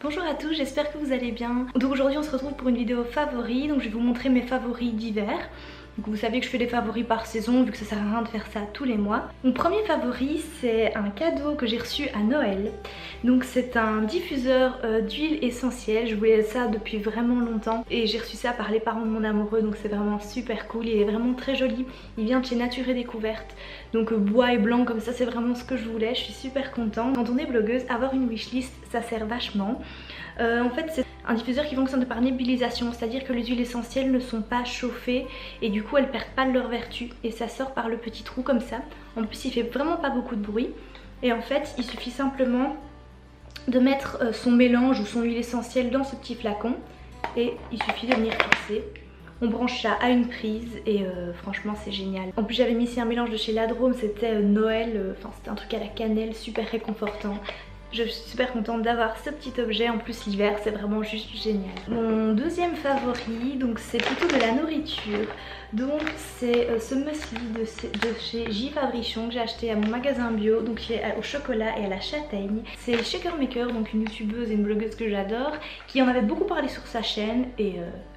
Bonjour à tous, j'espère que vous allez bien. Donc aujourd'hui on se retrouve pour une vidéo favoris, donc je vais vous montrer mes favoris d'hiver. Donc vous savez que je fais des favoris par saison vu que ça sert à rien de faire ça tous les mois. Mon premier favori c'est un cadeau que j'ai reçu à Noël. Donc c'est un diffuseur d'huile essentielle, je voulais ça depuis vraiment longtemps et j'ai reçu ça par les parents de mon amoureux, donc c'est vraiment super cool, il est vraiment très joli. Il vient de chez Nature et Découverte, donc bois et blanc comme ça, c'est vraiment ce que je voulais, je suis super contente. Quand on est blogueuse, avoir une wishlist ça sert vachement. En fait c'est un diffuseur qui fonctionne par nébulisation, c'est-à-dire que les huiles essentielles ne sont pas chauffées et du coup elles perdent pas de leur vertu et ça sort par le petit trou comme ça. En plus il fait vraiment pas beaucoup de bruit et en fait il suffit simplement de mettre son mélange ou son huile essentielle dans ce petit flacon et il suffit de venir passer. On branche ça à une prise et franchement c'est génial. En plus j'avais mis ici un mélange de chez Ladrome, c'était Noël, enfin c'était un truc à la cannelle super réconfortant. Je suis super contente d'avoir ce petit objet, en plus l'hiver c'est vraiment juste génial. Mon deuxième favori, donc c'est plutôt de la nourriture. Donc c'est ce muesli de chez J Fabrichon que j'ai acheté à mon magasin bio, donc qui est au chocolat et à la châtaigne. C'est Shaker Maker, donc une youtubeuse et une blogueuse que j'adore, qui en avait beaucoup parlé sur sa chaîne et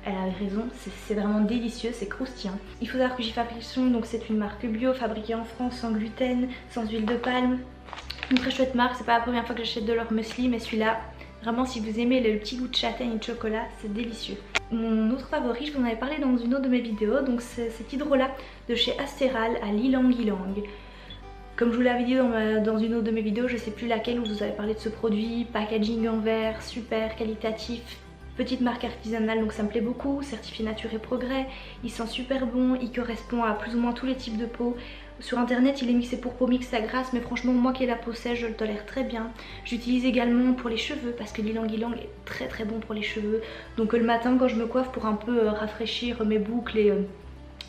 elle avait raison, c'est vraiment délicieux, c'est croustillant. Il faut savoir que J Fabrichon, donc c'est une marque bio fabriquée en France sans gluten, sans huile de palme. Une très chouette marque, c'est pas la première fois que j'achète de leur muesli, mais celui-là, vraiment si vous aimez le petit goût de châtaigne et de chocolat, c'est délicieux. Mon autre favori, je vous en avais parlé dans une autre de mes vidéos, donc c'est cet hydrolat de chez Astéral à l'Ylang Ylang. Comme je vous l'avais dit dans une autre de mes vidéos, je sais plus laquelle, où je vous avais parlé de ce produit, packaging en verre, super qualitatif. Petite marque artisanale, donc ça me plaît beaucoup, certifié Nature et Progrès, il sent super bon, il correspond à plus ou moins tous les types de peau. Sur internet il est mixé pour peau mixte à grasse, mais franchement moi qui ai la peau sèche je le tolère très bien. J'utilise également pour les cheveux parce que l'Ylang Ylang est très bon pour les cheveux. Donc le matin quand je me coiffe pour un peu rafraîchir mes boucles et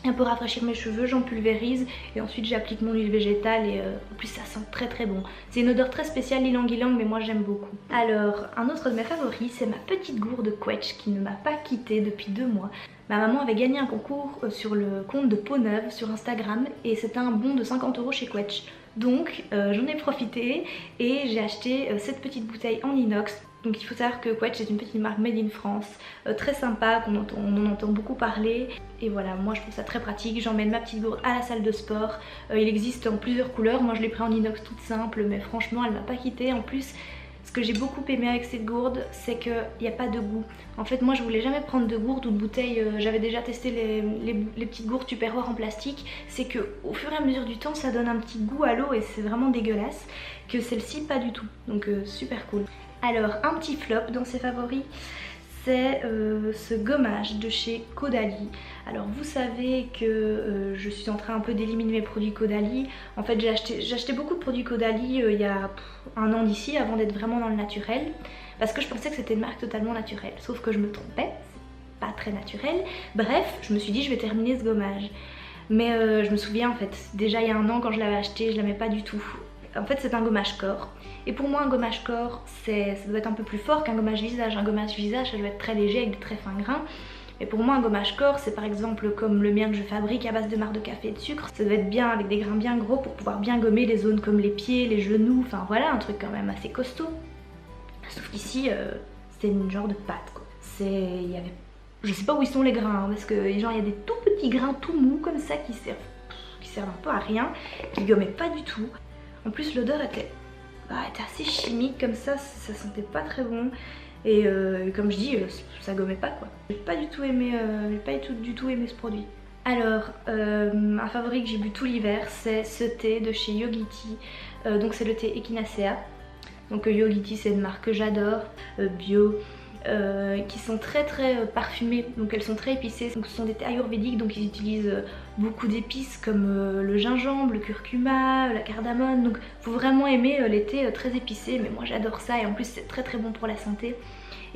un peu rafraîchir mes cheveux, j'en pulvérise et ensuite j'applique mon huile végétale et en plus ça sent très bon. C'est une odeur très spéciale l'Ylang Ylang, mais moi j'aime beaucoup. Alors un autre de mes favoris c'est ma petite gourde Quetch qui ne m'a pas quittée depuis 2 mois. Ma maman avait gagné un concours sur le compte de Peau Neuve sur Instagram et c'était un bon de 50 € chez Quetch. Donc j'en ai profité et j'ai acheté cette petite bouteille en inox. Donc il faut savoir que Quetch est une petite marque made in France, très sympa, on en entend beaucoup parler. Et voilà, moi je trouve ça très pratique, j'emmène ma petite gourde à la salle de sport. Il existe en plusieurs couleurs, moi je l'ai pris en inox toute simple, mais franchement elle m'a pas quittée. En plus, ce que j'ai beaucoup aimé avec cette gourde, c'est qu'il n'y a pas de goût. En fait moi je voulais jamais prendre de gourde ou de bouteille, j'avais déjà testé les petites gourdes Tupperware en plastique. C'est que au fur et à mesure du temps ça donne un petit goût à l'eau et c'est vraiment dégueulasse. Que celle-ci pas du tout, donc super cool. Alors un petit flop dans ses favoris, c'est ce gommage de chez Caudalie. Alors vous savez que je suis en train un peu d'éliminer mes produits Caudalie. En fait j'ai acheté beaucoup de produits Caudalie il y a 1 an d'ici, avant d'être vraiment dans le naturel, parce que je pensais que c'était une marque totalement naturelle, sauf que je me trompais, c'est pas très naturel. Bref, je me suis dit je vais terminer ce gommage. Mais je me souviens en fait, déjà il y a 1 an quand je l'avais acheté, je l'aimais pas du tout. En fait c'est un gommage corps. Et pour moi un gommage corps ça doit être un peu plus fort qu'un gommage visage. Un gommage visage ça doit être très léger avec de très fins grains. Et pour moi un gommage corps c'est par exemple comme le mien que je fabrique à base de marc de café et de sucre. Ça doit être bien avec des grains bien gros pour pouvoir bien gommer les zones comme les pieds, les genoux, enfin voilà un truc quand même assez costaud. Sauf qu'ici c'est une genre de pâte quoi. Je sais pas où ils sont les grains hein, parce que genre il y a des tout petits grains tout mous comme ça qui servent un peu à rien, qui gommaient pas du tout. En plus l'odeur était assez chimique comme ça sentait pas très bon. Et comme je dis, ça gommait pas quoi. J'ai pas du tout aimé ce produit. Alors un favori que j'ai bu tout l'hiver c'est ce thé de chez Yogiti. Donc c'est le thé Echinacea. Donc Yogiti c'est une marque que j'adore, bio. Qui sont très parfumées, donc elles sont très épicées. Donc ce sont des thés ayurvédiques, donc ils utilisent beaucoup d'épices comme le gingembre, le curcuma, la cardamome. Donc faut vraiment aimer les thés très épicés, mais moi j'adore ça et en plus c'est très bon pour la santé.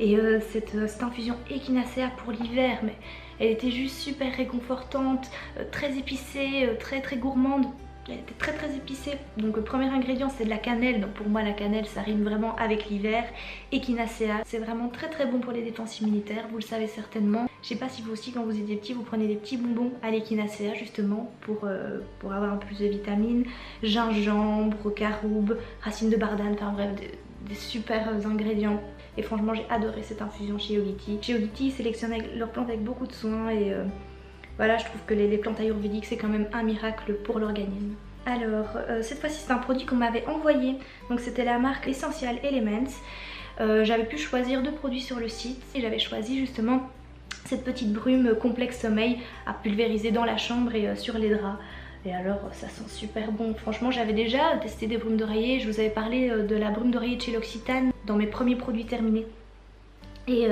Et cette infusion Echinacea pour l'hiver, mais elle était juste super réconfortante, très épicée, très gourmande. Elle était très épicée. Donc le premier ingrédient c'est de la cannelle, donc pour moi la cannelle ça rime vraiment avec l'hiver. Echinacea c'est vraiment très bon pour les défenses immunitaires, vous le savez certainement. Je sais pas si vous aussi quand vous étiez petit vous prenez des petits bonbons à l'Echinacea justement pour avoir un peu plus de vitamines. Gingembre, caroube, racines de bardane, enfin bref des super ingrédients. Et franchement j'ai adoré cette infusion chez Yogiti. Chez Yogiti ils sélectionnent leurs plantes avec beaucoup de soin et voilà, je trouve que les plantes ayurvédiques c'est quand même un miracle pour l'organisme. Alors cette fois-ci c'est un produit qu'on m'avait envoyé, donc c'était la marque Essential Elements. J'avais pu choisir 2 produits sur le site et j'avais choisi justement cette petite brume complexe sommeil à pulvériser dans la chambre et sur les draps. Et alors ça sent super bon. Franchement j'avais déjà testé des brumes d'oreiller, je vous avais parlé de la brume d'oreiller de chez L'Occitane dans mes premiers produits terminés. Et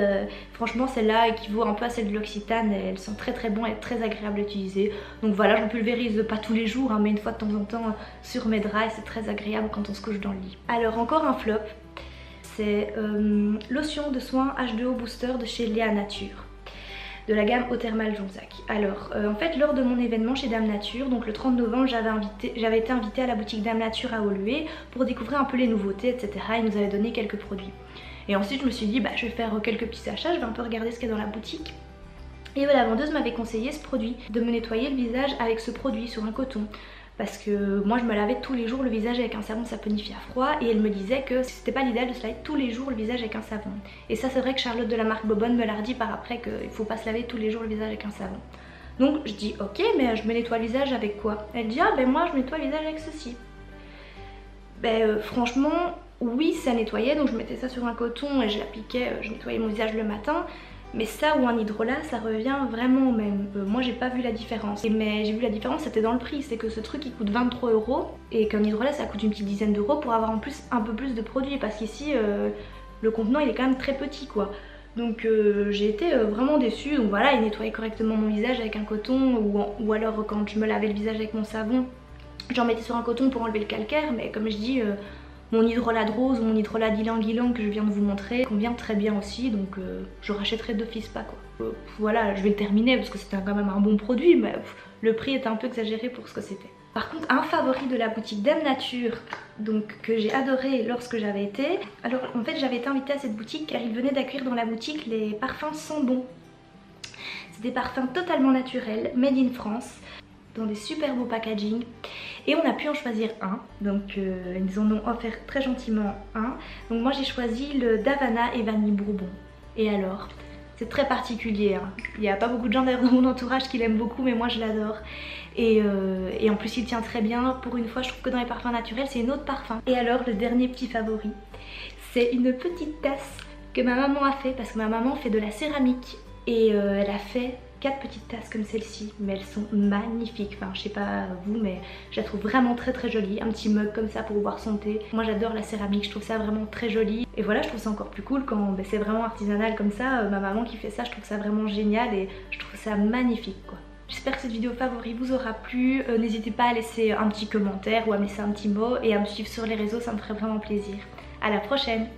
franchement celle-là équivaut un peu à celle de L'Occitane, elle sent très très bon, elle est très agréable à utiliser. Donc voilà, je ne pulvérise pas tous les jours hein, mais une fois de temps en temps sur mes draps et c'est très agréable quand on se couche dans le lit. Alors encore un flop, c'est lotion de soin H2O Booster de chez Léa Nature, de la gamme Eau Thermale Jonzac. Alors en fait lors de mon événement chez Dame Nature, donc le 30 novembre j'avais été invitée à la boutique Dame Nature à Woluwe pour découvrir un peu les nouveautés etc. Ils nous avaient donné quelques produits. Et ensuite je me suis dit bah je vais faire quelques petits achats, je vais un peu regarder ce qu'il y a dans la boutique. Et la vendeuse m'avait conseillé ce produit, de me nettoyer le visage avec ce produit sur un coton. Parce que moi je me lavais tous les jours le visage avec un savon saponifié à froid et elle me disait que c'était pas l'idéal de se laver tous les jours le visage avec un savon. Et ça c'est vrai que Charlotte de la marque Bobonne me l'a redit par après qu'il faut pas se laver tous les jours le visage avec un savon. Donc je dis ok mais je me nettoie le visage avec quoi? Elle dit ah ben moi je me nettoie le visage avec ceci. Ben franchement oui ça nettoyait, donc je mettais ça sur un coton et je l'appliquais, je nettoyais mon visage le matin. Mais ça ou un hydrolat ça revient vraiment au même. Moi j'ai pas vu la différence. Mais j'ai vu la différence, c'était dans le prix. C'est que ce truc il coûte 23 € et qu'un hydrolat ça coûte une petite dizaine d'euros pour avoir en plus un peu plus de produits. Parce qu'ici le contenant il est quand même très petit quoi. Donc j'ai été vraiment déçue. Donc voilà, il nettoyait correctement mon visage avec un coton ou alors quand je me lavais le visage avec mon savon, j'en mettais sur un coton pour enlever le calcaire. Mais comme je dis... mon hydrolat de rose ou mon hydrolat d'ylang-ylang que je viens de vous montrer convient très bien aussi, donc je rachèterai d'office pas quoi. Voilà, je vais le terminer parce que c'était quand même un bon produit, mais le prix était un peu exagéré pour ce que c'était. Par contre, un favori de la boutique Dame Nature, donc que j'ai adoré lorsque j'avais été. Alors en fait j'avais été invitée à cette boutique car ils venaient d'accueillir dans la boutique les parfums Sambon. C'est des parfums totalement naturels, made in France, dans des super beaux packaging et on a pu en choisir un, donc ils en ont offert très gentiment un. Donc moi j'ai choisi le d'Havana et Vanille Bourbon. Et alors c'est très particulier hein. Il n'y a pas beaucoup de gens d'ailleurs dans mon entourage qui l'aiment beaucoup mais moi je l'adore et en plus il tient très bien. Pour une fois je trouve que dans les parfums naturels c'est une autre parfum. Et alors le dernier petit favori, c'est une petite tasse que ma maman a fait parce que ma maman fait de la céramique et elle a fait 4 petites tasses comme celle-ci, mais elles sont magnifiques. Enfin, je sais pas vous, mais je la trouve vraiment très très jolie. Un petit mug comme ça pour boire son thé. Moi j'adore la céramique, je trouve ça vraiment très joli. Et voilà, je trouve ça encore plus cool quand c'est vraiment artisanal comme ça. Ma maman qui fait ça, je trouve ça vraiment génial et je trouve ça magnifique quoi. J'espère que cette vidéo favori vous aura plu. N'hésitez pas à laisser un petit commentaire ou à me laisser un petit mot et à me suivre sur les réseaux, ça me ferait vraiment plaisir. À la prochaine!